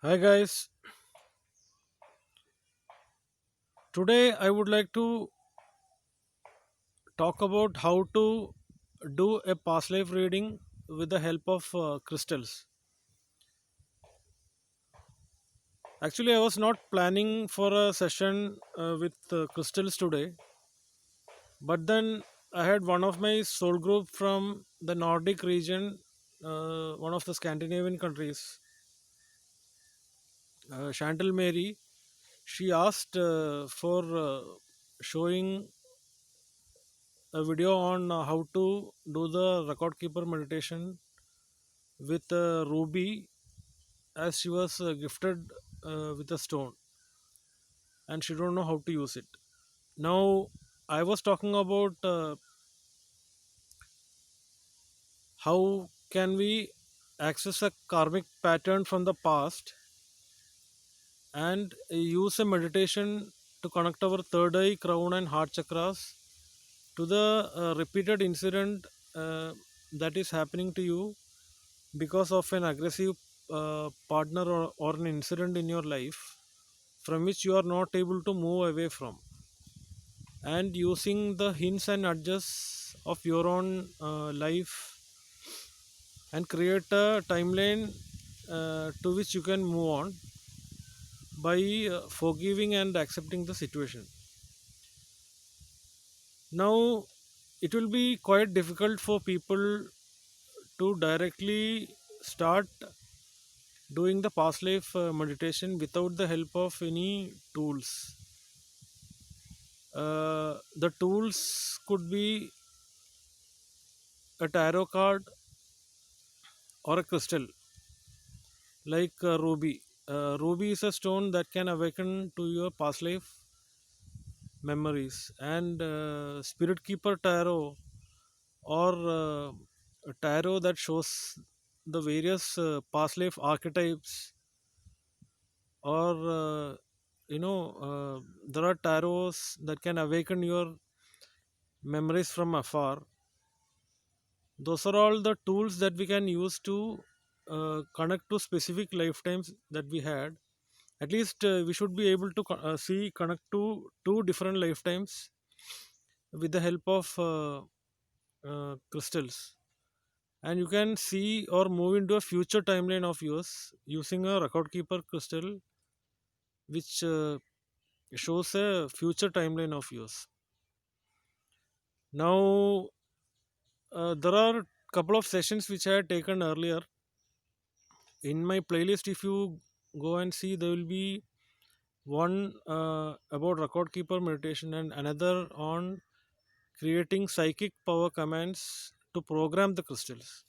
Hi guys, today I would like to talk about how to do a past life reading with the help of crystals. Actually, I was not planning for a session with crystals today, but then I had one of my soul group from the Nordic region, one of the Scandinavian countries, Chantal Mary. She asked for showing a video on how to do the record keeper meditation with ruby, as she was gifted with a stone and she don't know how to use it. Now I was talking about how can we access a karmic pattern from the past and use a meditation to connect our third eye, crown and heart chakras to the repeated incident that is happening to you because of an aggressive partner, or an incident in your life from which you are not able to move away from, and using the hints and edges of your own life and create a timeline to which you can move on by forgiving and accepting the situation. Now it will be quite difficult for people to directly start doing the past life meditation without the help of any tools. The tools could be a tarot card or a crystal like ruby. Ruby is a stone that can awaken to your past life memories, and spirit keeper tarot, or a tarot that shows the various past life archetypes, or there are tarots that can awaken your memories from afar. Those are all the tools that we can use to connect to specific lifetimes that we had. At least we should be able to see connect to two different lifetimes with the help of crystals, and you can see or move into a future timeline of yours using a record keeper crystal, which shows a future timeline of yours. Now there are couple of sessions which I had taken earlier in my playlist. If you go and see, there will be one about record keeper meditation and another on creating psychic power commands to program the crystals.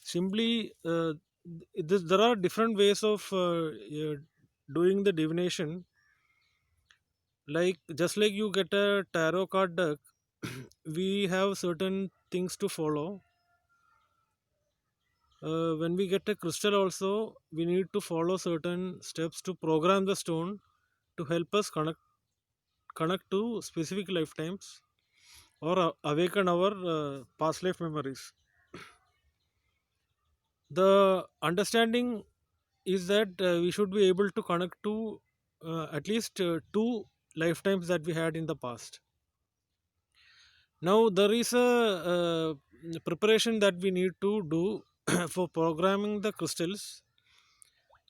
Simply there are different ways of doing the divination. Like, just like you get a tarot card deck, we have certain things to follow. When we get a crystal also, we need to follow certain steps to program the stone to help us connect to specific lifetimes, or awaken our past life memories. The understanding is that we should be able to connect to at least two lifetimes that we had in the past. Now there is a preparation that we need to do for programming the crystals,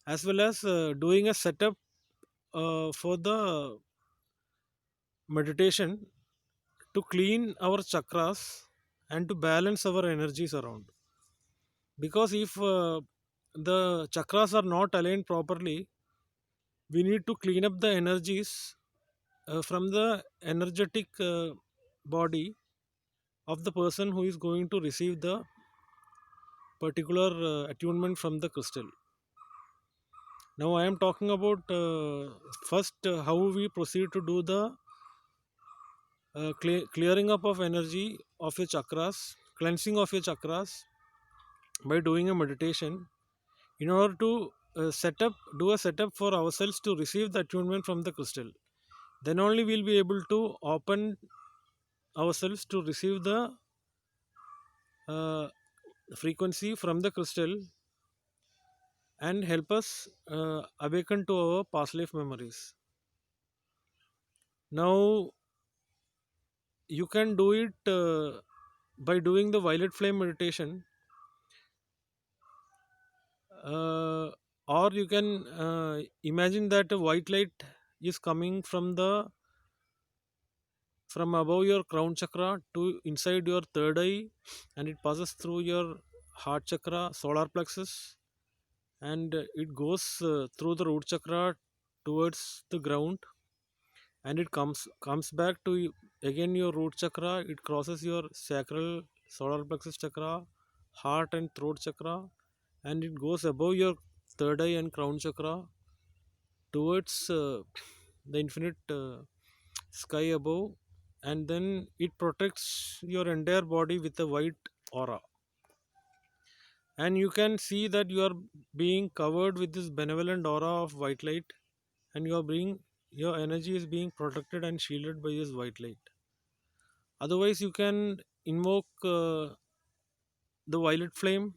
as well as doing a setup for the meditation to clean our chakras and to balance our energies around. Because if the chakras are not aligned properly, we need to clean up the energies from the energetic body of the person who is going to receive the particular attunement from the crystal. Now I am talking about first how we proceed to do the clearing up of energy of your chakras, cleansing of your chakras by doing a meditation in order to do a setup for ourselves to receive the attunement from the crystal. Then only we'll be able to open ourselves to receive the uh, frequency from the crystal, and help us awaken to our past life memories. Now you can do it by doing the violet flame meditation, uh, or you can imagine that a white light is coming from above your crown chakra to inside your third eye, and it passes through your heart chakra, solar plexus, and it goes through the root chakra towards the ground, and it comes back to again your root chakra. It crosses your sacral, solar plexus chakra, heart and throat chakra, and it goes above your third eye and crown chakra towards the infinite sky above, and then it protects your entire body with a white aura, and you can see that you are being covered with this benevolent aura of white light, and your energy is being protected and shielded by this white light. Otherwise you can invoke the violet flame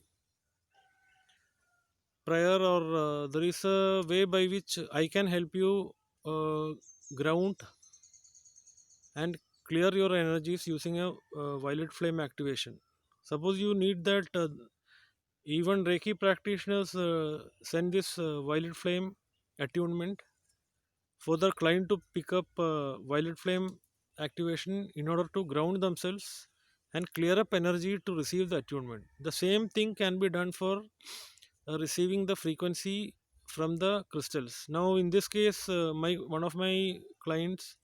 prayer, or there is a way by which I can help you uh, ground and clear your energies using a violet flame activation. Suppose you need that, even Reiki practitioners send this violet flame attunement for the client to pick up violet flame activation in order to ground themselves and clear up energy to receive the attunement. The same thing can be done for receiving the frequency from the crystals. Now, in this case, my one of my clients,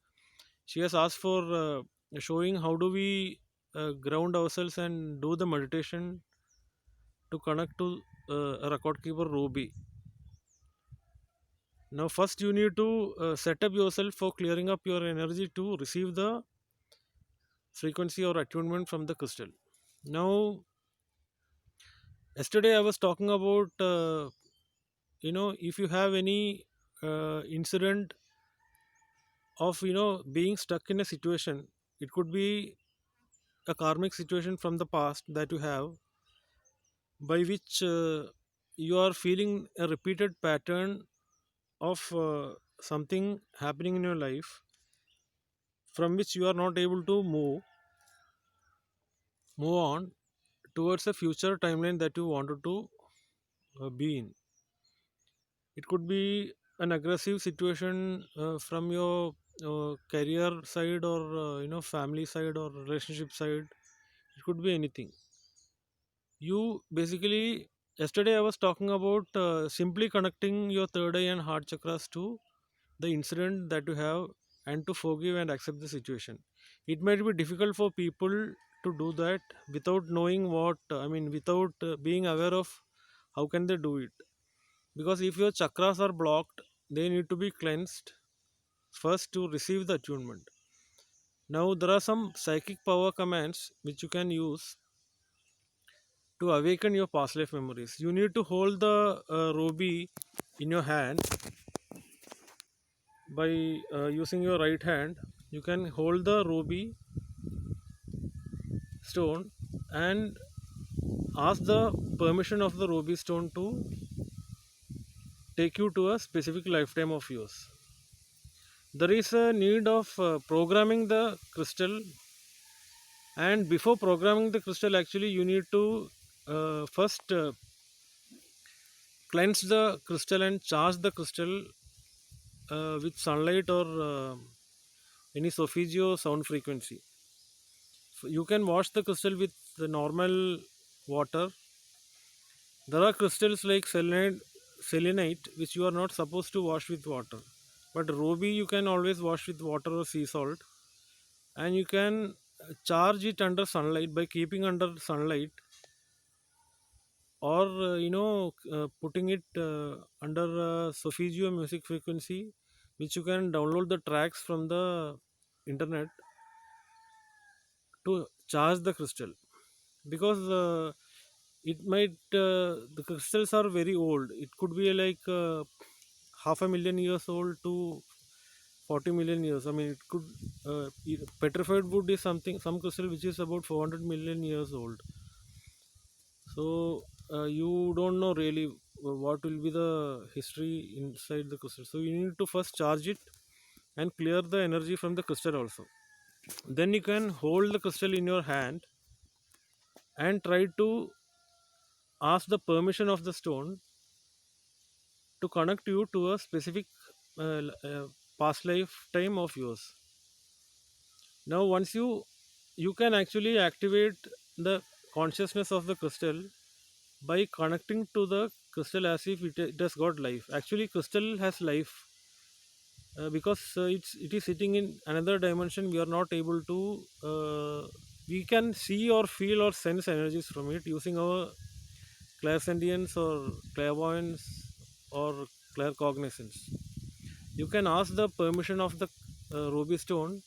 she has asked for showing how do we ground ourselves and do the meditation to connect to a record keeper Ruby. Now, first you need to set up yourself for clearing up your energy to receive the frequency or attunement from the crystal. Now, yesterday I was talking about, if you have any incident of, being stuck in a situation, it could be a karmic situation from the past that you have, by which you are feeling a repeated pattern of something happening in your life from which you are not able to move on towards a future timeline that you wanted to be in. It could be an aggressive situation from your career side, or family side, or relationship side. It could be anything. You basically, yesterday I was talking about simply connecting your third eye and heart chakras to the incident that you have, and to forgive and accept the situation. It might be difficult for people to do that without knowing what, without being aware of how can they do it. Because if your chakras are blocked, they need to be cleansed first to receive the attunement. Now, there are some psychic power commands which you can use to awaken your past life memories. You need to hold the ruby in your hand by using your right hand. You can hold the ruby stone and ask the permission of the ruby stone to take you to a specific lifetime of yours. There is a need of programming the crystal, and before programming the crystal, actually, you need to first cleanse the crystal and charge the crystal with sunlight, or any solfeggio sound frequency. You can wash the crystal with the normal water. There are crystals like selenite which you are not supposed to wash with water, but ruby you can always wash with water or sea salt, and you can charge it under sunlight by keeping under sunlight, or putting it under solfeggio music frequency, which you can download the tracks from the internet to charge the crystal. Because the crystals are very old. It could be like half a million years old to 40 million years. It could petrified wood is something, some crystal which is about 400 million years old. So you don't know really what will be the history inside the crystal. So you need to first charge it and clear the energy from the crystal also. Then you can hold the crystal in your hand and try to ask the permission of the stone to connect you to a specific past lifetime of yours. Now once you can actually activate the consciousness of the crystal by connecting to the crystal as if it has got life. Actually crystal has life, because it is sitting in another dimension. We are not able to we can see or feel or sense energies from it using our clairsentience or clairvoyance or claircognizance. You can ask the permission of the ruby stone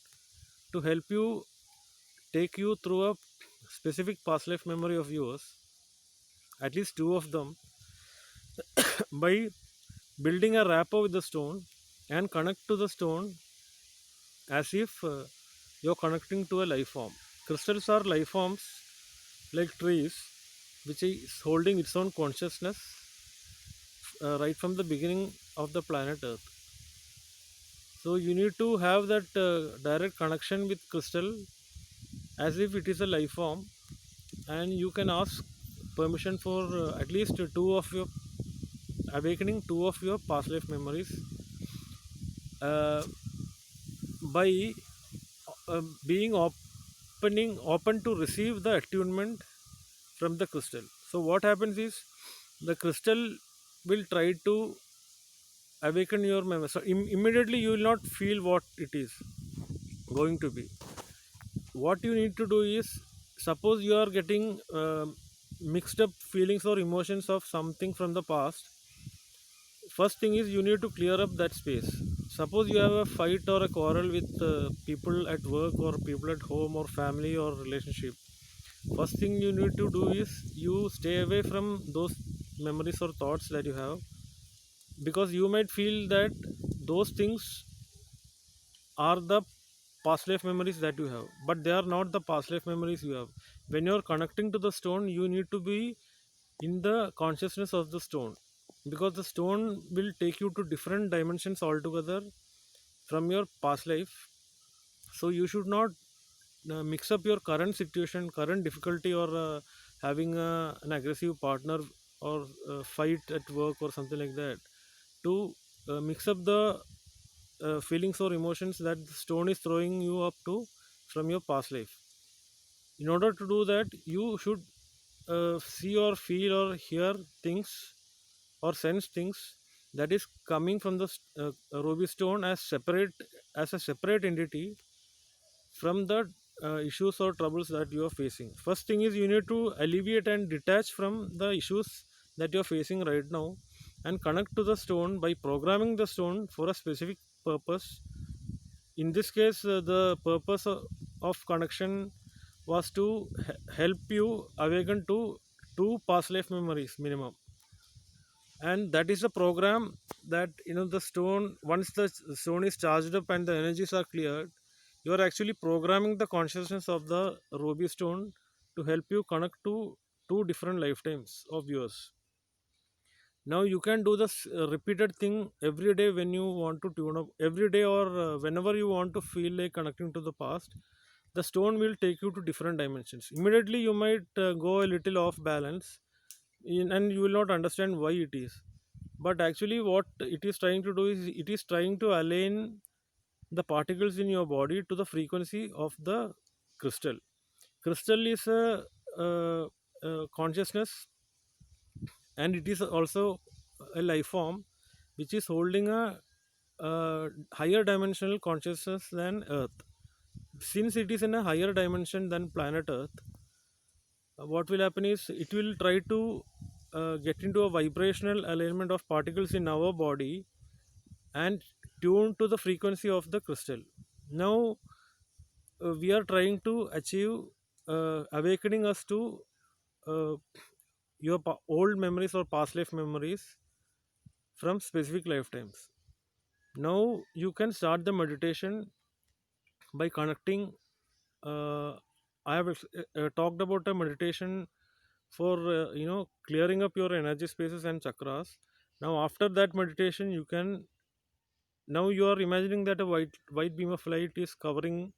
to help you take you through a specific past life memory of yours, at least two of them, by building a rapport with the stone and connect to the stone as if you're connecting to a life form. Crystals are life forms like trees, which is holding its own consciousness right from the beginning of the planet Earth. So you need to have that direct connection with crystal as if it is a life form, and you can ask permission for at least two of your awakening two of your past life memories uh, by being open to receive the attunement from the crystal. So what happens is the crystal will try to awaken your memory. So immediately you will not feel what it is going to be. What you need to do is, suppose you are getting mixed up feelings or emotions of something from the past. First thing is you need to clear up that space. Suppose you have a fight or a quarrel with people at work or people at home or family or relationship. First thing you need to do is you stay away from those memories or thoughts that you have, because you might feel that those things are the past life memories that you have, but they are not the past life memories you have. When you are connecting to the stone, you need to be in the consciousness of the stone, because the stone will take you to different dimensions altogether from your past life. So you should not mix up your current situation, current difficulty, or having an aggressive partner or fight at work or something like that, to mix up the feelings or emotions that the stone is throwing you up to from your past life. In order to do that, you should see or feel or hear things or sense things that is coming from the ruby stone as a separate entity from the issues or troubles that you are facing. First thing is you need to alleviate and detach from the issues that you are facing right now and connect to the stone by programming the stone for a specific purpose. In this case, the purpose of connection was to help you awaken to two past life memories minimum, and that is a program that, the stone, once the stone is charged up and the energies are cleared, you are actually programming the consciousness of the ruby stone to help you connect to two different lifetimes of yours. Now you can do this repeated thing every day when you want to tune up every day, or whenever you want to feel like connecting to the past. The stone will take you to different dimensions. Immediately you might go a little off balance, and you will not understand why it is. But actually what it is trying to do is it is trying to align the particles in your body to the frequency of the crystal. Crystal is a consciousness, and it is also a life form which is holding a higher dimensional consciousness than earth. Since it is in a higher dimension than planet earth, what will happen is it will try to get into a vibrational alignment of particles in our body and tune to the frequency of the crystal. Now we are trying to achieve awakening us to uh, your old memories or past life memories from specific lifetimes. Now you can start the meditation by connecting. I have talked about a meditation for clearing up your energy spaces and chakras. Now after that meditation, you can, now you are imagining that a white beam of light is covering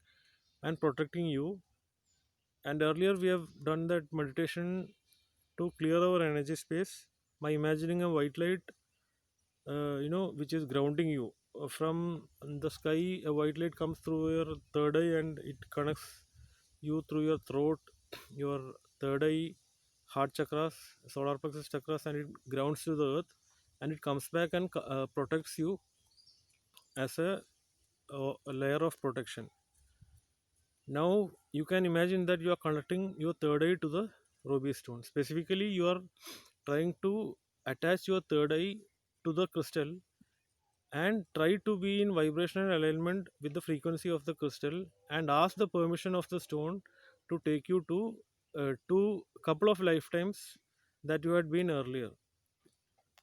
and protecting you. And earlier we have done that meditation to clear our energy space by imagining a white light, which is grounding you. From the sky, a white light comes through your third eye and it connects you through your throat, your third eye, heart chakras, solar plexus chakras, and it grounds to the earth, and it comes back and protects you as a layer of protection. Now you can imagine that you are connecting your third eye to the ruby stone. Specifically, you are trying to attach your third eye to the crystal and try to be in vibrational alignment with the frequency of the crystal, and ask the permission of the stone to take you to couple of lifetimes that you had been earlier.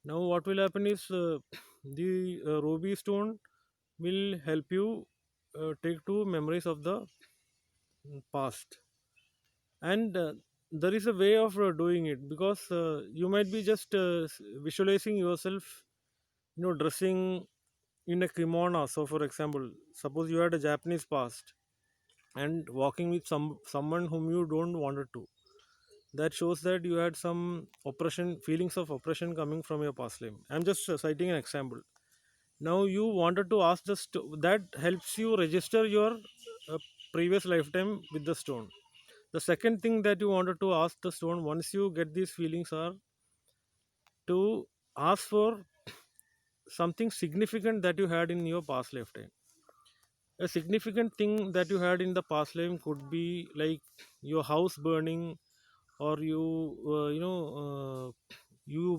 Now what will happen is, the ruby stone will help you take two memories of the past. And there is a way of doing it, because you might be just visualizing yourself, dressing in a kimono. So for example, suppose you had a Japanese past and walking with someone whom you don't wanted to, that shows that you had some oppression, feelings of oppression coming from your past life. I'm just citing an example. Now you wanted to ask that helps you register your uh, previous lifetime with the stone. The second thing that you wanted to ask the stone, once you get these feelings, are to ask for something significant that you had in your past lifetime. A significant thing that you had in the past life could be like your house burning, or you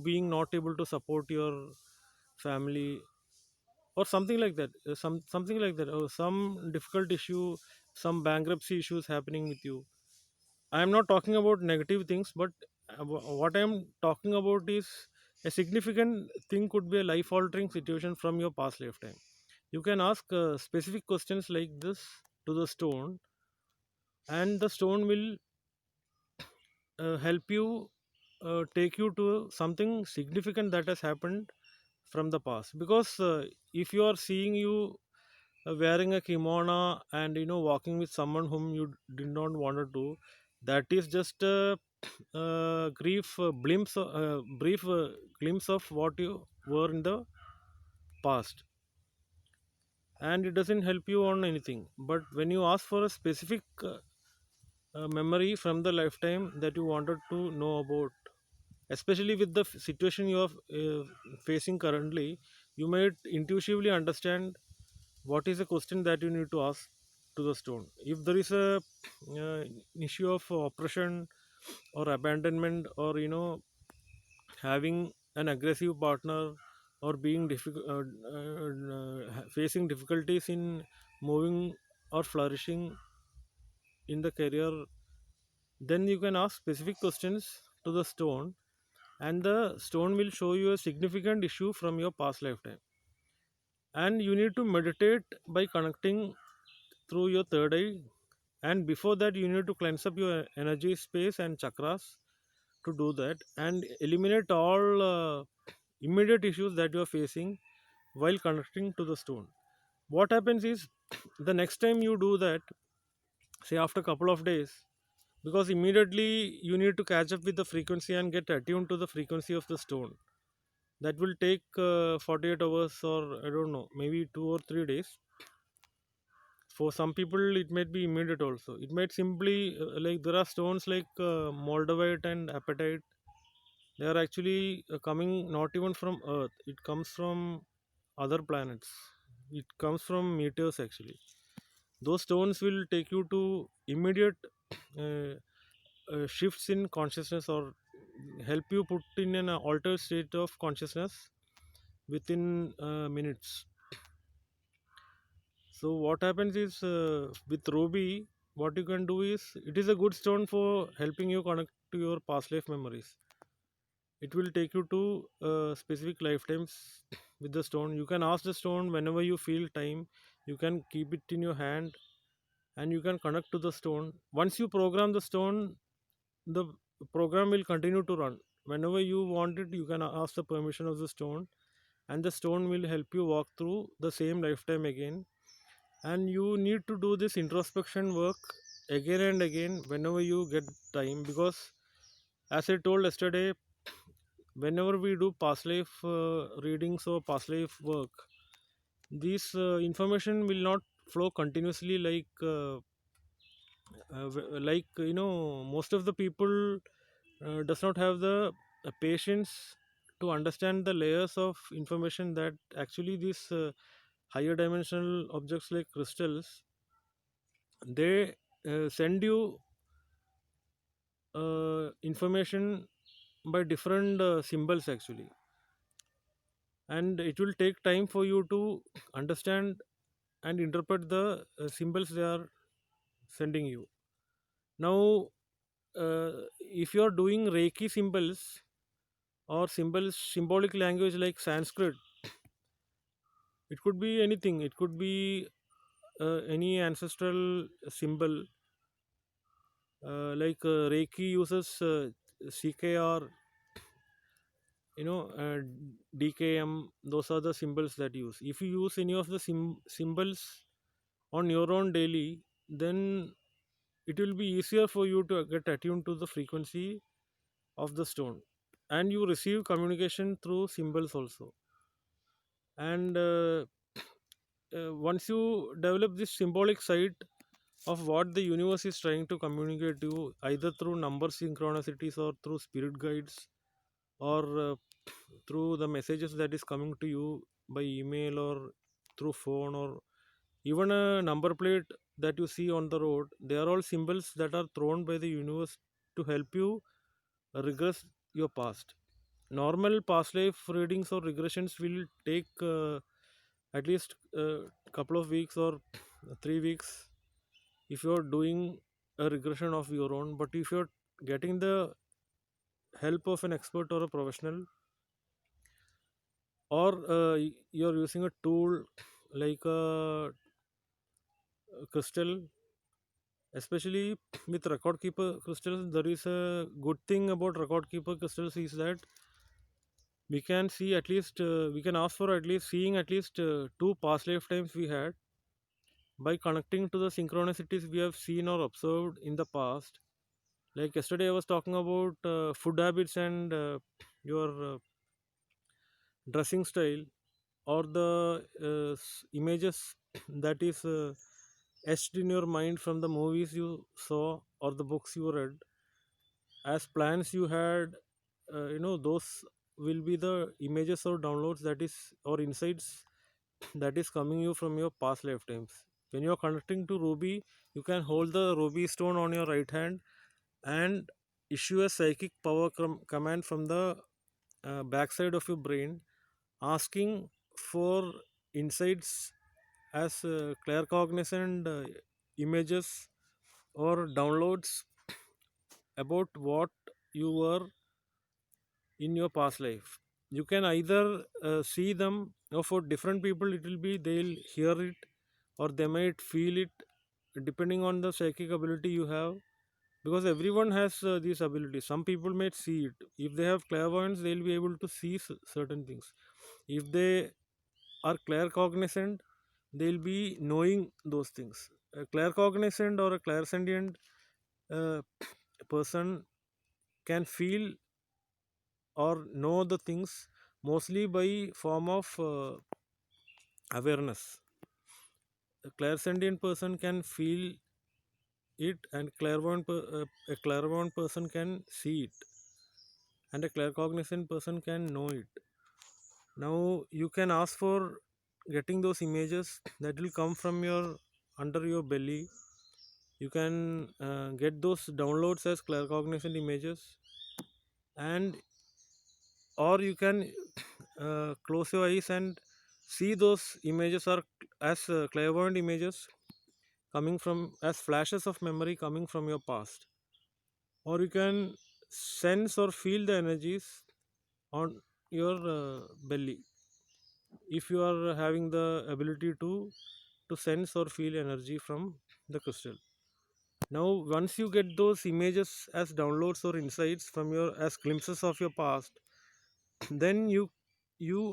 being not able to support your family, or something like that. Something like that, or some difficult issue, some bankruptcy issues happening with you. I am not talking about negative things, but what I am talking about is a significant thing could be a life altering situation from your past lifetime. You can ask specific questions like this to the stone, and the stone will help you take you to something significant that has happened from the past. Because if you are seeing you wearing a kimono and walking with someone whom you did not want to, that is just a, brief glimpse of what you were in the past, and it doesn't help you on anything. But when you ask for a specific memory from the lifetime that you wanted to know about, especially with the situation you are facing currently, you might intuitively understand what is the question that you need to ask to the stone. If there is a issue of oppression or abandonment, or having an aggressive partner, or being facing difficulties in moving or flourishing in the career, then you can ask specific questions to the stone, and the stone will show you a significant issue from your past lifetime. And you need to meditate by connecting through your third eye, and before that you need to cleanse up your energy space and chakras to do that, and eliminate all immediate issues that you are facing while connecting to the stone. What happens is, the next time you do that, say after a couple of days, because immediately you need to catch up with the frequency and get attuned to the frequency of the stone, that will take 48 hours, or I don't know, maybe 2 or 3 days. For some people it might be immediate also. It might simply like, there are stones like moldavite and apatite. They are actually coming not even from earth, it comes from other planets, it comes from meteors actually. Those stones will take you to immediate uh, shifts in consciousness, or help you put in an altered state of consciousness within minutes. So what happens is, with ruby, what you can do is, it is a good stone for helping you connect to your past life memories. It will take you to specific lifetimes with the stone. You can ask the stone whenever you feel time. You can keep it in your hand, and you can connect to the stone. Once you program the stone, the program will continue to run. Whenever you want it, you can ask the permission of the stone, and the stone will help you walk through the same lifetime again. And you need to do this introspection work again and again whenever you get time, because as I told yesterday, whenever we do past life readings or past life work, this information will not flow continuously like most of the people does not have the patience to understand the layers of information that actually these higher dimensional objects like crystals, they send you information by different symbols actually, and it will take time for you to understand and interpret the symbols they are sending you. Now if you are doing reiki symbols or symbols, symbolic language like Sanskrit, it could be anything, it could be any ancestral symbol, like reiki uses ckr, dkm. Those are the symbols that use. If you use any of the symbols on your own daily, then it will be easier for you to get attuned to the frequency of the stone, and you receive communication through symbols also. And once you develop this symbolic side of what the universe is trying to communicate to you, either through number synchronicities or through spirit guides, or through the messages that is coming to you by email or through phone, or even a number plate that you see on the road, they are all symbols that are thrown by the universe to help you regress your past. Normal past life readings or regressions will take at least a couple of weeks or 3 weeks if you're doing a regression of your own. But if you're getting the help of an expert or a professional, or you're using a tool like a crystal, especially with record keeper crystals, there is a good thing about record keeper crystals is that we can see at least we can ask for at least seeing at least two past lifetimes we had by connecting to the synchronicities we have seen or observed in the past. Like yesterday I was talking about food habits and your dressing style, or the images that is etched in your mind from the movies you saw or the books you read, as plans you had, those will be the images or downloads that is, or insights that is coming you from your past lifetimes. When you are connecting to ruby, you can hold the ruby stone on your right hand and issue a psychic power command from the backside of your brain, asking for insights as claircognizant images or downloads about what you were in your past life. You can either see them, or for different people it will be they'll hear it or they might feel it, depending on the psychic ability you have, because everyone has these abilities. Some people may see it. If they have clairvoyance, they'll be able to see certain things. If they are claircognizant, they'll be knowing those things. A claircognizant or a clairsentient uh, person can feel or know the things mostly by form of awareness. A clairsentient person can feel it, and a clairvoyant person can see it, and a claircognizant person can know it. Now you can ask for getting those images that will come from your under your belly. You can get those downloads as claircognizant images, and or you can close your eyes and see those images are as clairvoyant images coming from as flashes of memory coming from your past, or you can sense or feel the energies on your belly if you are having the ability to sense or feel energy from the crystal. Now once you get those images as downloads or insights from your as glimpses of your past, then you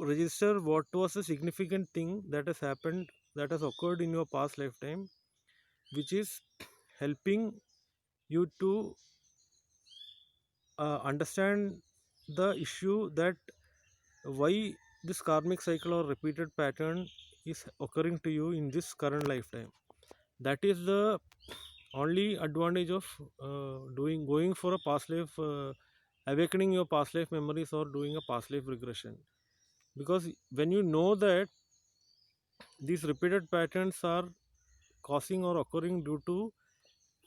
register what was a significant thing that has happened, that has occurred in your past lifetime, which is helping you to understand the issue that why this karmic cycle or repeated pattern is occurring to you in this current lifetime. That is the only advantage of doing going for a past life, awakening your past life memories or doing a past life regression. Because when you know that these repeated patterns are causing or occurring due to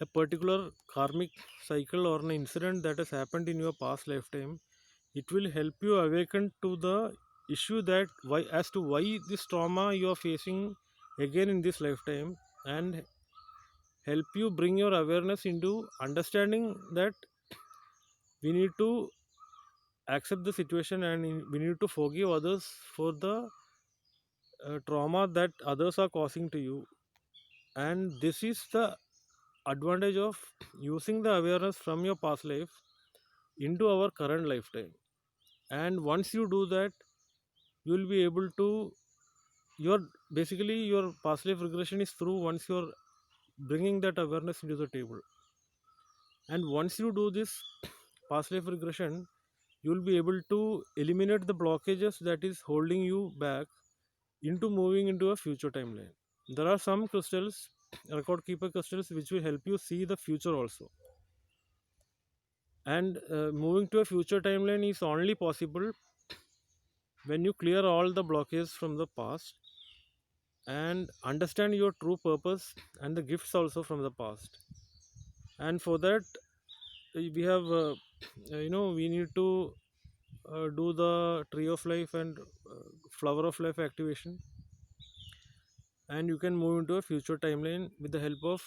a particular karmic cycle or an incident that has happened in your past lifetime, it will help you awaken to the issue that why, as to why this trauma you are facing again in this lifetime, and help you bring your awareness into understanding that we need to accept the situation and we need to forgive others for the trauma that others are causing to you. And this is the advantage of using the awareness from your past life into our current lifetime. And once you do that, you will be able to your basically your past life regression is through once you're bringing that awareness into the table. And once you do this past life regression, you will be able to eliminate the blockages that is holding you back into moving into a future timeline. There are some crystals, record keeper crystals, which will help you see the future also. And moving to a future timeline is only possible when you clear all the blockages from the past and understand your true purpose and the gifts also from the past. And for that, we have we need to do the tree of life and flower of life activation, and you can move into a future timeline with the help of